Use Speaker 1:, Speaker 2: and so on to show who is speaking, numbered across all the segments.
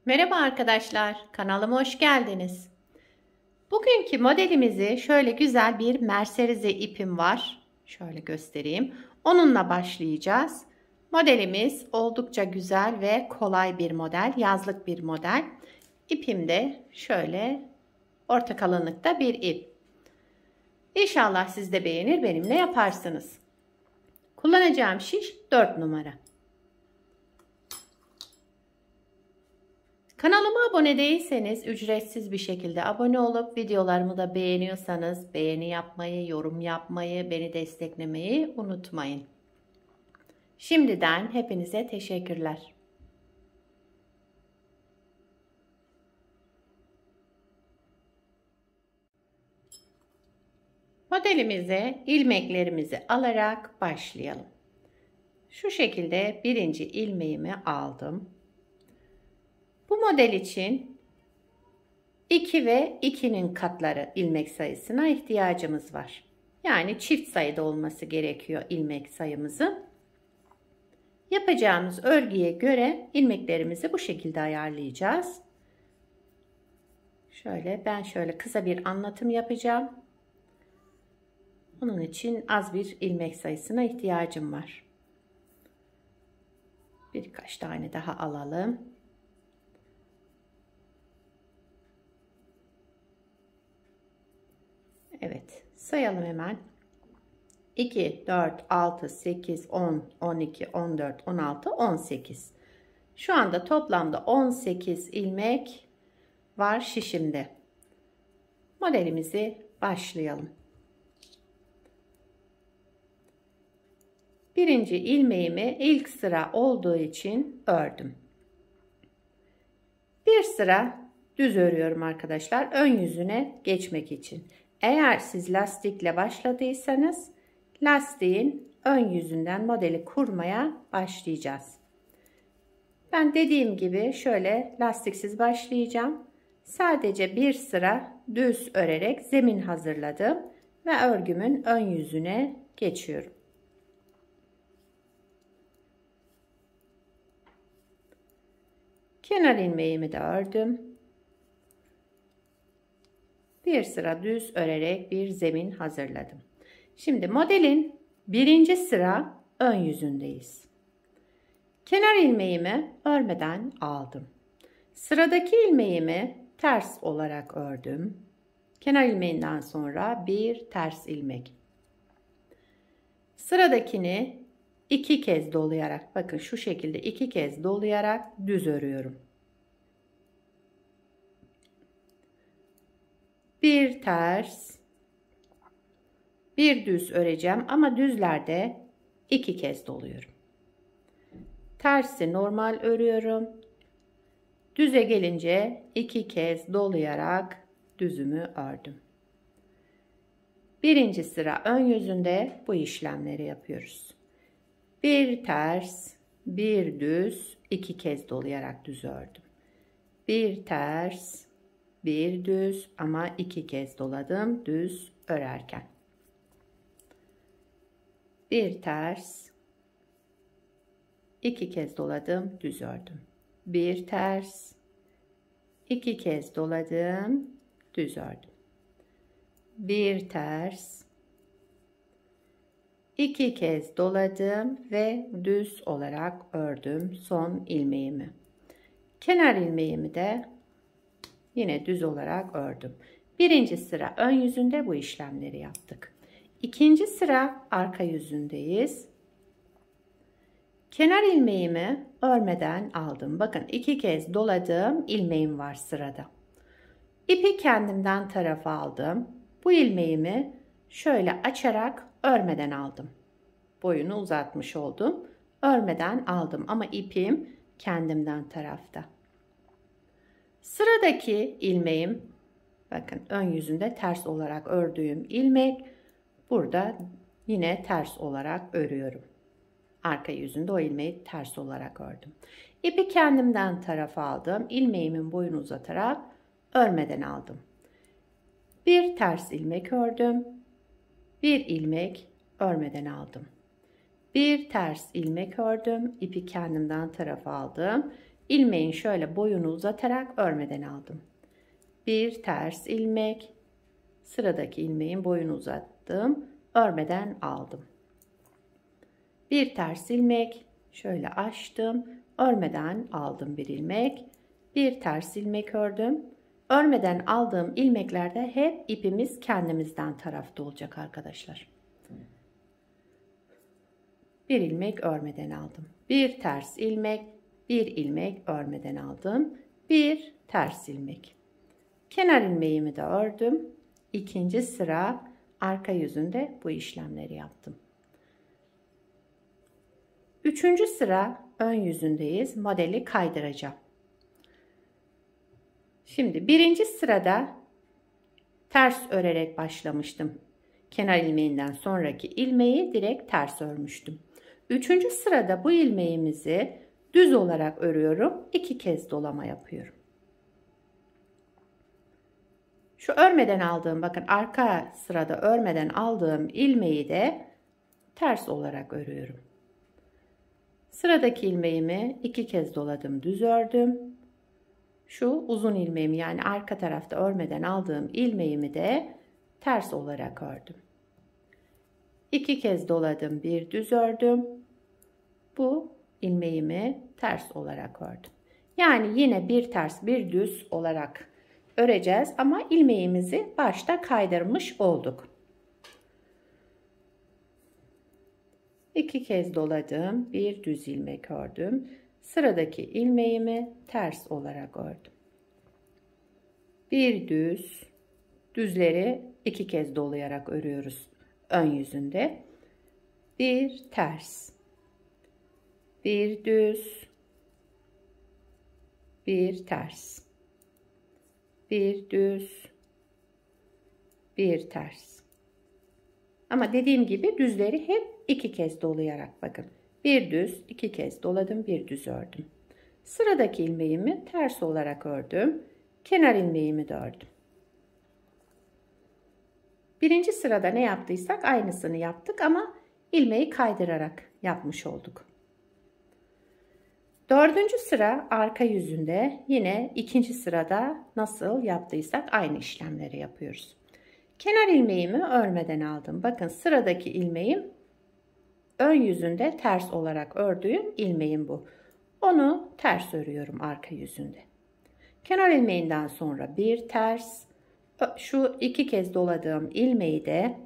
Speaker 1: Merhaba arkadaşlar, kanalıma hoş geldiniz. Bugünkü modelimizi şöyle güzel bir merserize ipim var. Şöyle göstereyim. Onunla başlayacağız. Modelimiz oldukça güzel ve kolay bir model, yazlık bir model. İpim de şöyle orta kalınlıkta bir ip. İnşallah siz de beğenir, benimle yaparsınız. Kullanacağım şiş 4 numara. Kanalıma abone değilseniz ücretsiz bir şekilde abone olup videolarımı da beğeniyorsanız beğeni yapmayı, yorum yapmayı, beni desteklemeyi unutmayın. Şimdiden hepinize teşekkürler. Modelimize ilmeklerimizi alarak başlayalım. Şu şekilde birinci ilmeğimi aldım. Bu model için 2 ve 2'nin katları ilmek sayısına ihtiyacımız var. Yani çift sayıda olması gerekiyor ilmek sayımızın. Yapacağımız örgüye göre ilmeklerimizi bu şekilde ayarlayacağız. Ben şöyle kısa bir anlatım yapacağım. Onun için az bir ilmek sayısına ihtiyacım var. Birkaç tane daha alalım. Evet, sayalım hemen. 2, 4, 6, 8, 10, 12, 14, 16, 18. Şu anda toplamda 18 ilmek var şişimde. Modelimizi başlayalım. Birinci ilmeğimi ilk sıra olduğu için ördüm. Bir sıra düz örüyorum arkadaşlar, ön yüzüne geçmek için. Eğer siz lastikle başladıysanız lastiğin ön yüzünden modeli kurmaya başlayacağız. Ben dediğim gibi şöyle lastiksiz başlayacağım. Sadece bir sıra düz örerek zemin hazırladım ve örgümün ön yüzüne geçiyorum. Kenar ilmeğimi de ördüm. Bir sıra düz örerek bir zemin hazırladım. Şimdi modelin birinci sıra ön yüzündeyiz. Kenar ilmeğimi örmeden aldım. Sıradaki ilmeğimi ters olarak ördüm. Kenar ilmeğinden sonra bir ters ilmek. Sıradakini 2 kez dolayarak, bakın şu şekilde 2 kez dolayarak düz örüyorum. Bir ters, bir düz öreceğim ama düzlerde 2 kez doluyorum. Tersi normal örüyorum. Düze gelince 2 kez dolayarak düzümü ördüm. Birinci sıra ön yüzünde bu işlemleri yapıyoruz. Bir ters, bir düz, 2 kez dolayarak düz ördüm. Bir ters, bir düz ama 2 kez doladım düz örerken. Bir ters, 2 kez doladım düz ördüm. Bir ters, 2 kez doladım düz ördüm. Bir ters, 2 kez doladım ve düz olarak ördüm son ilmeğimi. Kenar ilmeğimi de yine düz olarak ördüm. Birinci sıra ön yüzünde bu işlemleri yaptık. İkinci sıra arka yüzündeyiz. Kenar ilmeğimi örmeden aldım. Bakın 2 kez doladığım ilmeğim var sırada. İpi kendimden tarafa aldım. Bu ilmeğimi şöyle açarak örmeden aldım. Boyunu uzatmış oldum. Örmeden aldım ama ipim kendimden tarafta. Sıradaki ilmeğim, bakın ön yüzünde ters olarak ördüğüm ilmek, burada yine ters olarak örüyorum. Arka yüzünde o ilmeği ters olarak ördüm. İpi kendimden tarafa aldım. İlmeğimin boyunu uzatarak örmeden aldım. Bir ters ilmek ördüm. Bir ilmek örmeden aldım. Bir ters ilmek ördüm. İpi kendimden tarafa aldım. ilmeğin şöyle boyunu uzatarak örmeden aldım. Bir ters ilmek, sıradaki ilmeğin boyunu uzattım, örmeden aldım. Bir ters ilmek, şöyle açtım, örmeden aldım bir ilmek. Bir ters ilmek ördüm. Örmeden aldığım ilmeklerde hep ipimiz kendimizden tarafta olacak arkadaşlar. Bir ilmek örmeden aldım. Bir ters ilmek, bir ilmek örmeden aldım. Bir ters ilmek. Kenar ilmeğimi de ördüm. İkinci sıra arka yüzünde bu işlemleri yaptım. Üçüncü sıra ön yüzündeyiz. Modeli kaydıracağım. Şimdi birinci sırada ters örerek başlamıştım. Kenar ilmeğinden sonraki ilmeği direkt ters örmüştüm. Üçüncü sırada bu ilmeğimizi düz olarak örüyorum. 2 kez dolama yapıyorum. Şu örmeden aldığım, bakın arka sırada örmeden aldığım ilmeği de ters olarak örüyorum. Sıradaki ilmeğimi 2 kez doladım, düz ördüm. Şu uzun ilmeğimi, yani arka tarafta örmeden aldığım ilmeğimi de ters olarak ördüm. 2 kez doladım, bir düz ördüm. Bu ilmeğimi ters olarak ördüm. Yani yine bir ters bir düz olarak öreceğiz ama ilmeğimizi başta kaydırmış olduk. 2 kez doladım, bir düz ilmek ördüm. Sıradaki ilmeğimi ters olarak ördüm. Bir düz, düzleri 2 kez dolayarak örüyoruz ön yüzünde. Bir ters, bir düz, bir ters, bir düz, bir ters. Ama dediğim gibi düzleri hep 2 kez dolayarak, bakın. Bir düz, 2 kez doladım, bir düz ördüm. Sıradaki ilmeğimi ters olarak ördüm. Kenar ilmeğimi de ördüm. Birinci sırada ne yaptıysak aynısını yaptık ama ilmeği kaydırarak yapmış olduk. Dördüncü sıra arka yüzünde, yine ikinci sırada nasıl yaptıysak aynı işlemleri yapıyoruz. Kenar ilmeğimi örmeden aldım. Bakın sıradaki ilmeğim ön yüzünde ters olarak ördüğüm ilmeğim bu. Onu ters örüyorum arka yüzünde. Kenar ilmeğinden sonra bir ters, şu 2 kez doladığım ilmeği de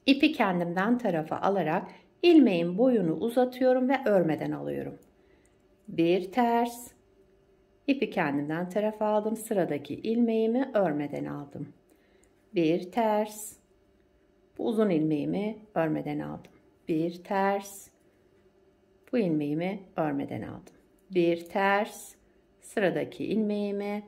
Speaker 1: ipi kendimden tarafa alarak ilmeğin boyunu uzatıyorum ve örmeden alıyorum. Bir ters, ipi kendimden tarafa aldım, sıradaki ilmeğimi örmeden aldım. Bir ters, bu uzun ilmeğimi örmeden aldım. Bir ters, bu ilmeğimi örmeden aldım. Bir ters, sıradaki ilmeğimi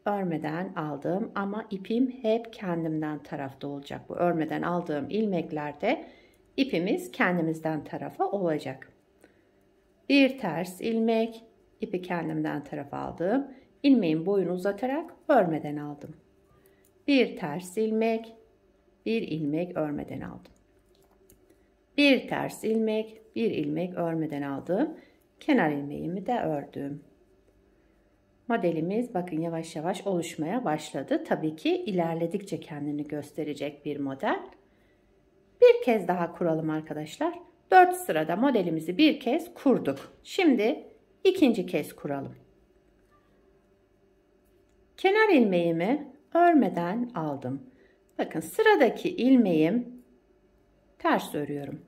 Speaker 1: örmeden aldım ama ipim hep kendimden tarafta olacak. Bu örmeden aldığım ilmeklerde ipimiz kendimizden tarafa olacak. Bir ters ilmek, ipi kendimden tarafa aldım. İlmeğin boyunu uzatarak örmeden aldım. Bir ters ilmek, bir ilmek örmeden aldım. Bir ters ilmek, bir ilmek örmeden aldım. Kenar ilmeğimi de ördüm. Modelimiz bakın yavaş yavaş oluşmaya başladı. Tabii ki ilerledikçe kendini gösterecek bir model. Bir kez daha kuralım arkadaşlar. 4 sırada modelimizi bir kez kurduk. Şimdi ikinci kez kuralım. Kenar ilmeğimi örmeden aldım. Bakın sıradaki ilmeğim ters örüyorum.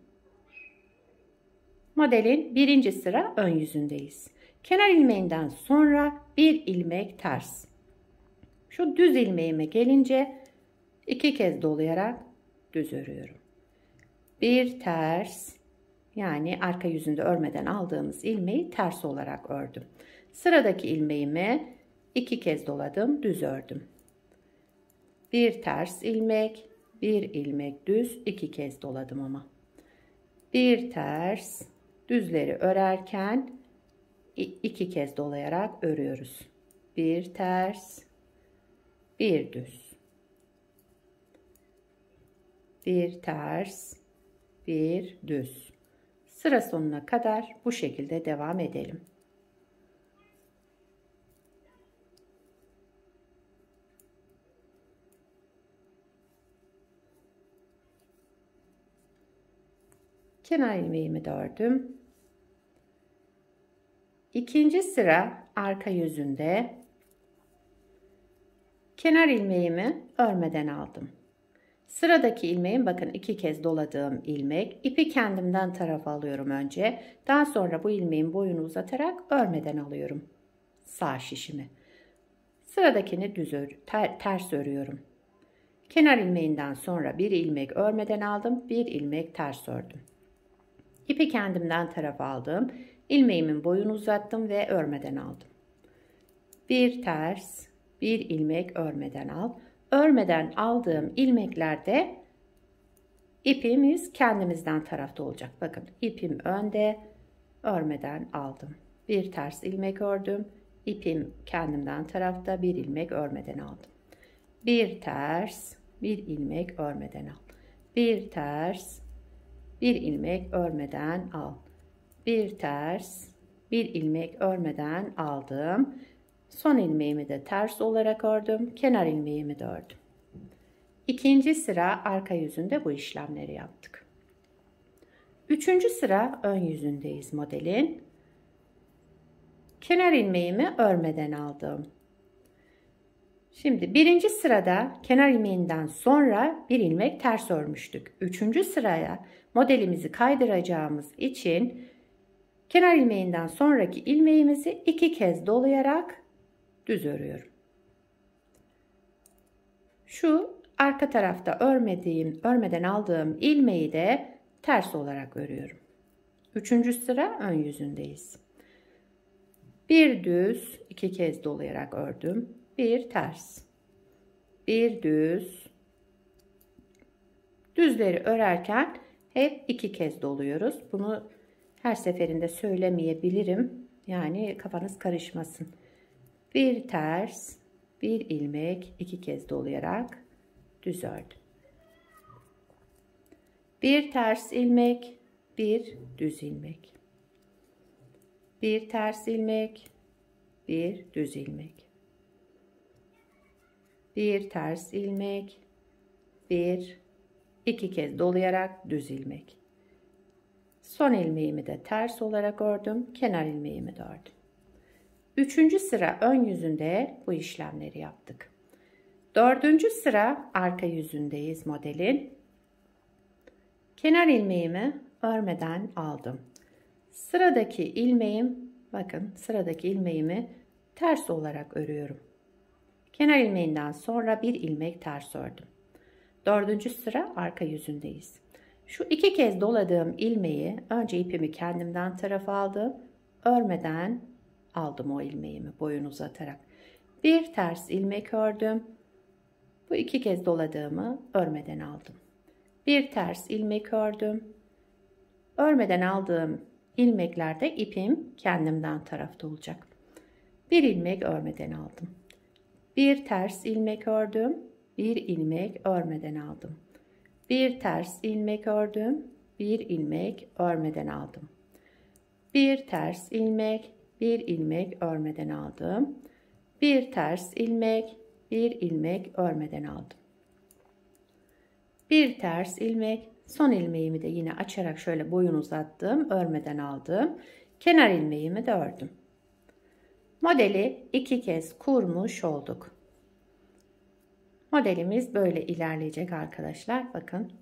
Speaker 1: Modelin birinci sıra ön yüzündeyiz. Kenar ilmeğinden sonra bir ilmek ters. Şu düz ilmeğime gelince 2 kez dolayarak düz örüyorum. Bir ters, yani arka yüzünde örmeden aldığımız ilmeği ters olarak ördüm. Sıradaki ilmeğimi 2 kez doladım, düz ördüm. Bir ters ilmek, bir ilmek düz, 2 kez doladım ama. Bir ters, düzleri örerken 2 kez dolayarak örüyoruz. Bir ters, bir düz. Bir ters, bir düz. Sıra sonuna kadar bu şekilde devam edelim. Kenar ilmeğimi de ördüm. İkinci sıra arka yüzünde kenar ilmeğimi örmeden aldım. Sıradaki ilmeğim bakın 2 kez doladığım ilmek. İpi kendimden tarafa alıyorum önce. Daha sonra bu ilmeğin boyunu uzatarak örmeden alıyorum sağ şişimi. Sıradakini ters örüyorum. Kenar ilmeğinden sonra bir ilmek örmeden aldım, bir ilmek ters ördüm. İpi kendimden tarafa aldım. İlmeğimin boyunu uzattım ve örmeden aldım. Bir ters, bir ilmek örmeden al. Örmeden aldığım ilmeklerde ipimiz kendimizden tarafta olacak. Bakın ipim önde, örmeden aldım. Bir ters ilmek ördüm. İpim kendimden tarafta, bir ilmek örmeden aldım. Bir ters, bir ilmek örmeden al. Bir ters, bir ilmek örmeden al. Bir ters, bir ilmek örmeden aldım. Son ilmeğimi de ters olarak ördüm. Kenar ilmeğimi de ördüm. İkinci sıra arka yüzünde bu işlemleri yaptık. Üçüncü sıra ön yüzündeyiz modelin. Kenar ilmeğimi örmeden aldım. Şimdi birinci sırada kenar ilmeğinden sonra bir ilmek ters örmüştük. Üçüncü sıraya modelimizi kaydıracağımız için kenar ilmeğinden sonraki ilmeğimizi 2 kez dolayarak düz örüyorum. Şu arka tarafta örmeden aldığım ilmeği de ters olarak örüyorum. Üçüncü sıra ön yüzündeyiz. Bir düz 2 kez dolayarak ördüm. Bir ters. Bir düz. Düzleri örerken hep 2 kez doluyoruz. Bunu her seferinde söylemeyebilirim. Yani kafanız karışmasın. Bir ters, bir ilmek 2 kez dolayarak düz ördüm. Bir ters ilmek, bir düz ilmek. Bir ters ilmek, bir düz ilmek. Bir ters ilmek, bir 2 kez dolayarak düz ilmek. Son ilmeğimi de ters olarak ördüm, kenar ilmeğimi de ördüm. Üçüncü sıra ön yüzünde bu işlemleri yaptık. Dördüncü sıra arka yüzündeyiz modelin. Kenar ilmeğimi örmeden aldım. Sıradaki ilmeğim, bakın sıradaki ilmeğimi ters olarak örüyorum. Kenar ilmeğinden sonra bir ilmek ters ördüm. Dördüncü sıra arka yüzündeyiz. Şu 2 kez doladığım ilmeği önce ipimi kendimden tarafa aldım. Örmeden aldım o ilmeğimi boyunu uzatarak. Bir ters ilmek ördüm. Bu 2 kez doladığımı örmeden aldım. Bir ters ilmek ördüm. Örmeden aldığım ilmeklerde ipim kendimden tarafta olacak. Bir ilmek örmeden aldım. Bir ters ilmek ördüm. Bir ilmek örmeden aldım. Bir ters ilmek ördüm. Bir ilmek örmeden aldım. Bir ters ilmek, bir ilmek örmeden aldım. Bir ters ilmek, bir ilmek örmeden aldım. Bir ters ilmek, son ilmeğimi de yine açarak şöyle boyun uzattım, örmeden aldım. Kenar ilmeğimi de ördüm. Modeli 2 kez kurmuş olduk. Modelimiz böyle ilerleyecek arkadaşlar. Bakın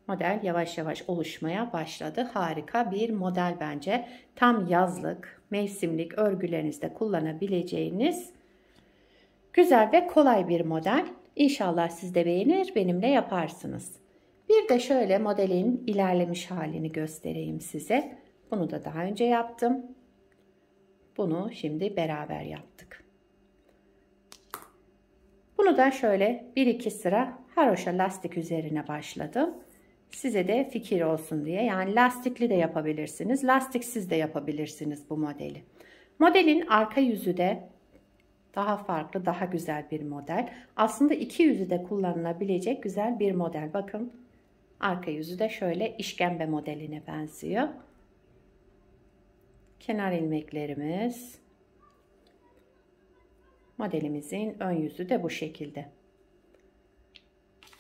Speaker 1: model yavaş yavaş oluşmaya başladı. Harika bir model bence. Tam yazlık, mevsimlik örgülerinizde kullanabileceğiniz güzel ve kolay bir model. İnşallah siz de beğenir, benimle yaparsınız. Bir de şöyle modelin ilerlemiş halini göstereyim size. Bunu da daha önce yaptım. Bunu şimdi beraber yaptık. Bunu da şöyle 1-2 sıra haroşa lastik üzerine başladım. Size de fikir olsun diye. Yani lastikli de yapabilirsiniz. Lastiksiz de yapabilirsiniz bu modeli. Modelin arka yüzü de daha farklı, daha güzel bir model. Aslında iki yüzü de kullanılabilecek güzel bir model. Bakın arka yüzü de şöyle işkembe modeline benziyor. Kenar ilmeklerimiz. Modelimizin ön yüzü de bu şekilde.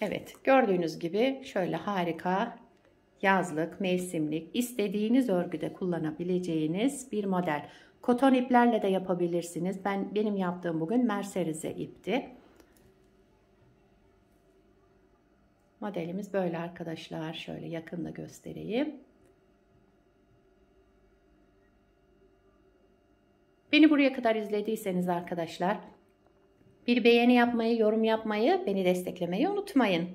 Speaker 1: Evet, gördüğünüz gibi şöyle harika yazlık, mevsimlik, istediğiniz örgüde kullanabileceğiniz bir model. Koton iplerle de yapabilirsiniz. Benim yaptığım bugün merserize ipti. Modelimiz böyle arkadaşlar. Şöyle yakında göstereyim. Beni buraya kadar izlediyseniz arkadaşlar, bir beğeni yapmayı, yorum yapmayı, beni desteklemeyi unutmayın.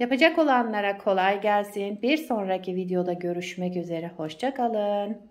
Speaker 1: Yapacak olanlara kolay gelsin. Bir sonraki videoda görüşmek üzere. Hoşça kalın.